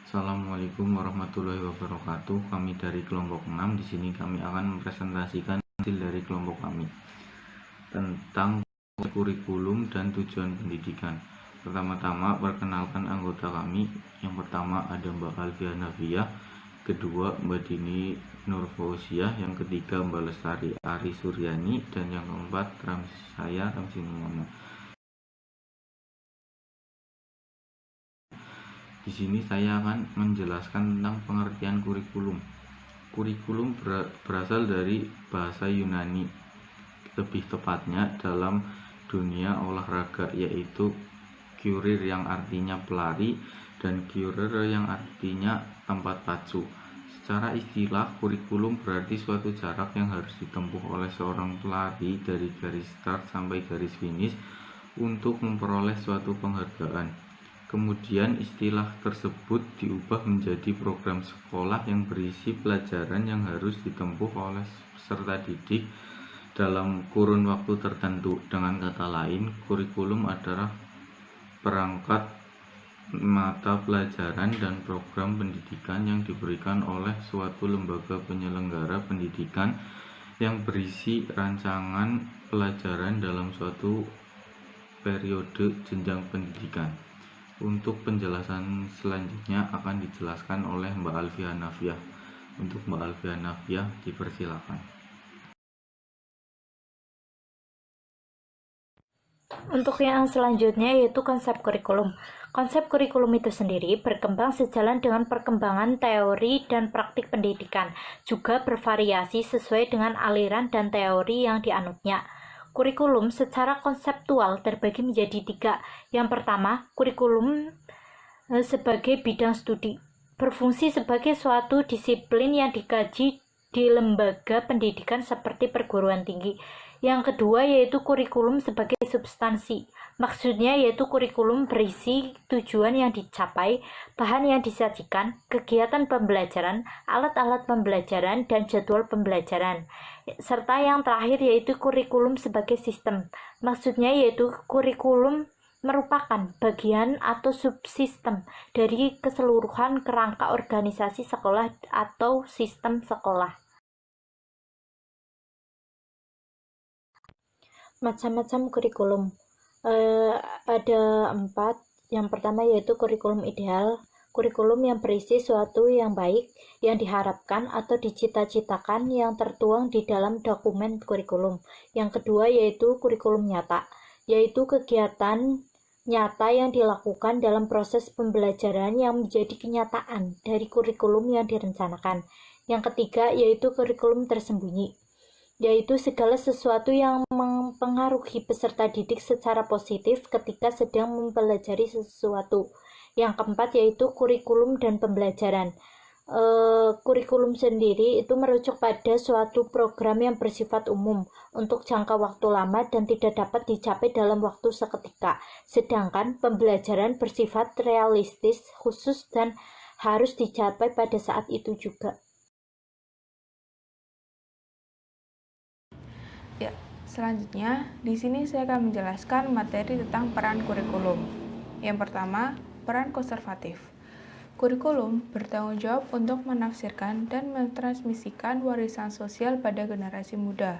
Assalamualaikum warahmatullahi wabarakatuh. Kami dari kelompok 6. Di sini kami akan mempresentasikan hasil dari kelompok kami tentang kurikulum dan tujuan pendidikan. Pertama-tama perkenalkan anggota kami. Yang pertama ada Mbak Alfia Navia, kedua Mbak Dini Nurfauziah, yang ketiga Mbak Lestari Ari Suryani, dan yang keempat saya Ramzi Muhammad. Di sini saya akan menjelaskan tentang pengertian kurikulum. Kurikulum berasal dari bahasa Yunani, lebih tepatnya dalam dunia olahraga, yaitu kurir yang artinya pelari dan kurir yang artinya tempat pacu. Secara istilah, kurikulum berarti suatu jarak yang harus ditempuh oleh seorang pelari dari garis start sampai garis finish untuk memperoleh suatu penghargaan. Kemudian istilah tersebut diubah menjadi program sekolah yang berisi pelajaran yang harus ditempuh oleh peserta didik dalam kurun waktu tertentu. Dengan kata lain, kurikulum adalah perangkat mata pelajaran dan program pendidikan yang diberikan oleh suatu lembaga penyelenggara pendidikan yang berisi rancangan pelajaran dalam suatu periode jenjang pendidikan. Untuk penjelasan selanjutnya akan dijelaskan oleh Mbak Alfia Navia. Untuk Mbak Alfia Navia, dipersilakan. Untuk yang selanjutnya yaitu konsep kurikulum. Konsep kurikulum itu sendiri berkembang sejalan dengan perkembangan teori dan praktik pendidikan, juga bervariasi sesuai dengan aliran dan teori yang dianutnya. Kurikulum secara konseptual terbagi menjadi 3. Yang pertama, kurikulum sebagai bidang studi, berfungsi sebagai suatu disiplin yang dikaji di lembaga pendidikan seperti perguruan tinggi. Yang kedua yaitu kurikulum sebagai substansi, maksudnya yaitu kurikulum berisi tujuan yang dicapai, bahan yang disajikan, kegiatan pembelajaran, alat-alat pembelajaran, dan jadwal pembelajaran. Serta yang terakhir yaitu kurikulum sebagai sistem, maksudnya yaitu kurikulum merupakan bagian atau subsistem dari keseluruhan kerangka organisasi sekolah atau sistem sekolah. Macam-macam kurikulum ada 4. Yang pertama yaitu kurikulum ideal, kurikulum yang berisi suatu yang baik yang diharapkan atau dicita-citakan yang tertuang di dalam dokumen kurikulum. Yang kedua yaitu kurikulum nyata, yaitu kegiatan nyata yang dilakukan dalam proses pembelajaran yang menjadi kenyataan dari kurikulum yang direncanakan. Yang ketiga yaitu kurikulum tersembunyi, yaitu segala sesuatu yang mempengaruhi peserta didik secara positif ketika sedang mempelajari sesuatu. Yang keempat yaitu kurikulum dan pembelajaran. Kurikulum sendiri itu merujuk pada suatu program yang bersifat umum untuk jangka waktu lama dan tidak dapat dicapai dalam waktu seketika. Sedangkan pembelajaran bersifat realistis, khusus, dan harus dicapai pada saat itu juga. Ya, selanjutnya di sini saya akan menjelaskan materi tentang peran kurikulum. Yang pertama, peran konservatif. Kurikulum bertanggung jawab untuk menafsirkan dan mentransmisikan warisan sosial pada generasi muda.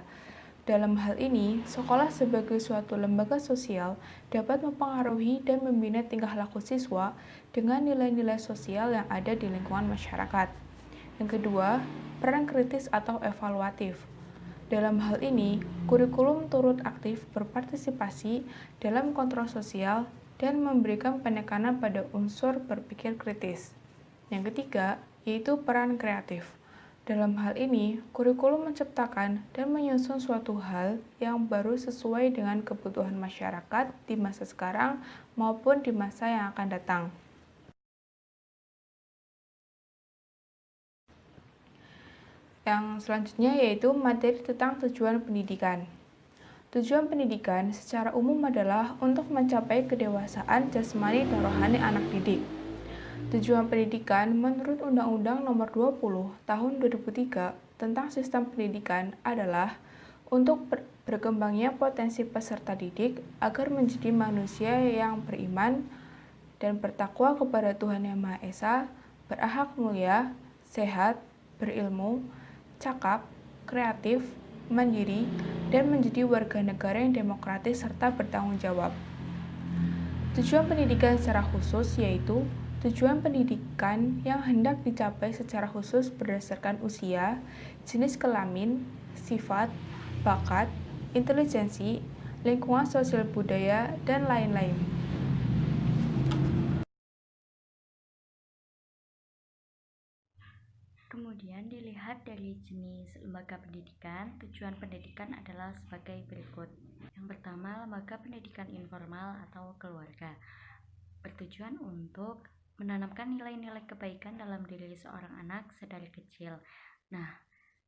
Dalam hal ini, sekolah sebagai suatu lembaga sosial dapat mempengaruhi dan membina tingkah laku siswa dengan nilai-nilai sosial yang ada di lingkungan masyarakat. Yang kedua, peran kritis atau evaluatif. Dalam hal ini, kurikulum turut aktif berpartisipasi dalam kontrol sosial dan memberikan penekanan pada unsur berpikir kritis. Yang ketiga, yaitu peran kreatif. Dalam hal ini, kurikulum menciptakan dan menyusun suatu hal yang baru sesuai dengan kebutuhan masyarakat di masa sekarang maupun di masa yang akan datang. Yang selanjutnya yaitu materi tentang tujuan pendidikan. Tujuan pendidikan secara umum adalah untuk mencapai kedewasaan jasmani dan rohani anak didik. Tujuan pendidikan menurut Undang-Undang Nomor 20 Tahun 2003 tentang Sistem Pendidikan adalah untuk berkembangnya potensi peserta didik agar menjadi manusia yang beriman dan bertakwa kepada Tuhan Yang Maha Esa, berakhlak mulia, sehat, berilmu, cakap, kreatif, mandiri, dan menjadi warga negara yang demokratis serta bertanggung jawab. Tujuan pendidikan secara khusus yaitu tujuan pendidikan yang hendak dicapai secara khusus berdasarkan usia, jenis kelamin, sifat, bakat, intelijensi, lingkungan sosial budaya, dan lain-lain. Kemudian dilihat dari jenis lembaga pendidikan, tujuan pendidikan adalah sebagai berikut. Yang pertama, lembaga pendidikan informal atau keluarga. Bertujuan untuk menanamkan nilai-nilai kebaikan dalam diri seorang anak sedari kecil. Nah,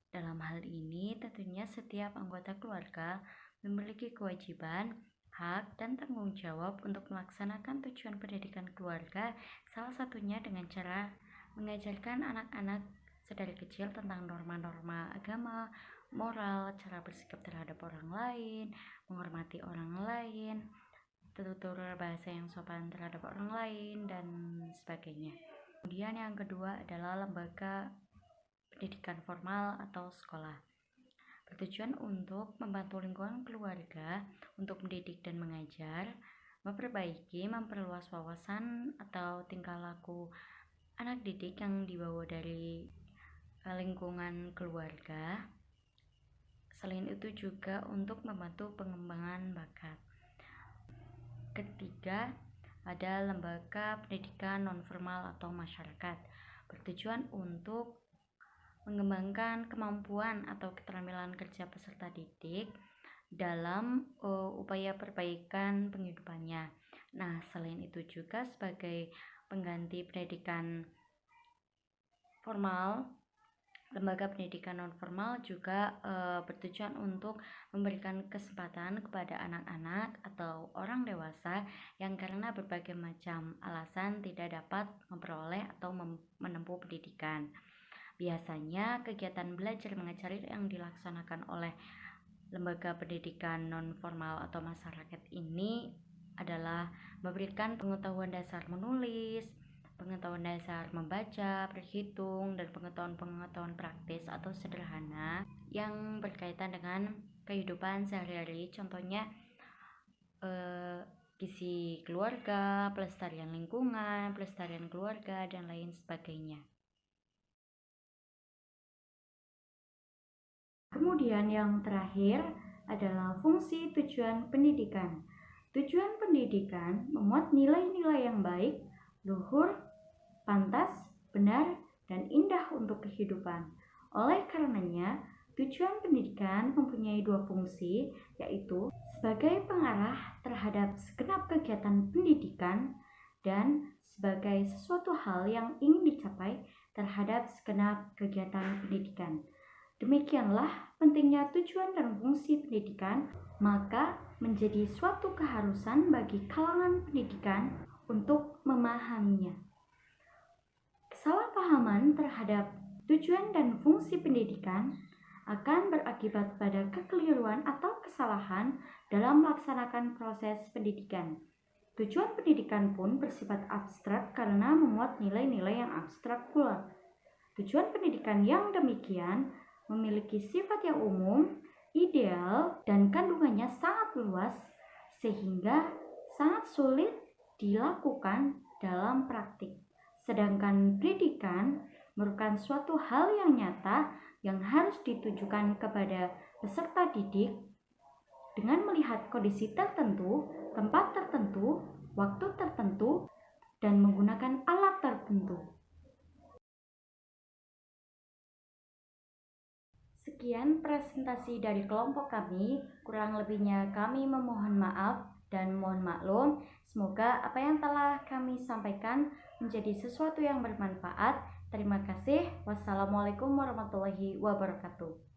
dalam hal ini tentunya setiap anggota keluarga memiliki kewajiban, hak, dan tanggung jawab untuk melaksanakan tujuan pendidikan keluarga, salah satunya dengan cara mengajarkan anak-anak sedari kecil tentang norma-norma agama, moral, cara bersikap terhadap orang lain, menghormati orang lain, tutur bahasa yang sopan terhadap orang lain, dan sebagainya. Kemudian yang kedua adalah lembaga pendidikan formal atau sekolah. Bertujuan untuk membantu lingkungan keluarga untuk mendidik dan mengajar, memperbaiki, memperluas wawasan atau tingkah laku anak didik yang dibawa dari lingkungan keluarga. Selain itu juga untuk membantu pengembangan bakat. Ketiga, ada lembaga pendidikan non-formal atau masyarakat. Bertujuan untuk mengembangkan kemampuan atau keterampilan kerja peserta didik dalam upaya perbaikan penghidupannya. Nah, selain itu juga sebagai pengganti pendidikan formal, lembaga pendidikan non-formal juga bertujuan untuk memberikan kesempatan kepada anak-anak atau orang dewasa yang karena berbagai macam alasan tidak dapat memperoleh atau menempuh pendidikan. Biasanya kegiatan belajar mengajar yang dilaksanakan oleh lembaga pendidikan non-formal atau masyarakat ini adalah memberikan pengetahuan dasar menulis, pengetahuan dasar membaca, berhitung, dan pengetahuan-pengetahuan praktis atau sederhana yang berkaitan dengan kehidupan sehari-hari. Contohnya gizi keluarga, pelestarian lingkungan, pelestarian keluarga, dan lain sebagainya. Kemudian yang terakhir adalah fungsi tujuan pendidikan. Tujuan pendidikan memuat nilai-nilai yang baik, luhur, pantas, benar, dan indah untuk kehidupan. Oleh karenanya, tujuan pendidikan mempunyai dua fungsi, yaitu sebagai pengarah terhadap segenap kegiatan pendidikan dan sebagai sesuatu hal yang ingin dicapai terhadap segenap kegiatan pendidikan. Demikianlah pentingnya tujuan dan fungsi pendidikan, maka menjadi suatu keharusan bagi kalangan pendidikan untuk memahaminya. Kesalahpahaman terhadap tujuan dan fungsi pendidikan akan berakibat pada kekeliruan atau kesalahan dalam melaksanakan proses pendidikan. Tujuan pendidikan pun bersifat abstrak karena memuat nilai-nilai yang abstrak pula. Tujuan pendidikan yang demikian memiliki sifat yang umum, ideal, dan kandungannya sangat luas sehingga sangat sulit dilakukan dalam praktik. Sedangkan pendidikan merupakan suatu hal yang nyata yang harus ditujukan kepada peserta didik dengan melihat kondisi tertentu, tempat tertentu, waktu tertentu, dan menggunakan alat tertentu. Sekian presentasi dari kelompok kami, kurang lebihnya kami memohon maaf dan mohon maklum. Semoga apa yang telah kami sampaikan menjadi sesuatu yang bermanfaat. Terima kasih. Wassalamualaikum warahmatullahi wabarakatuh.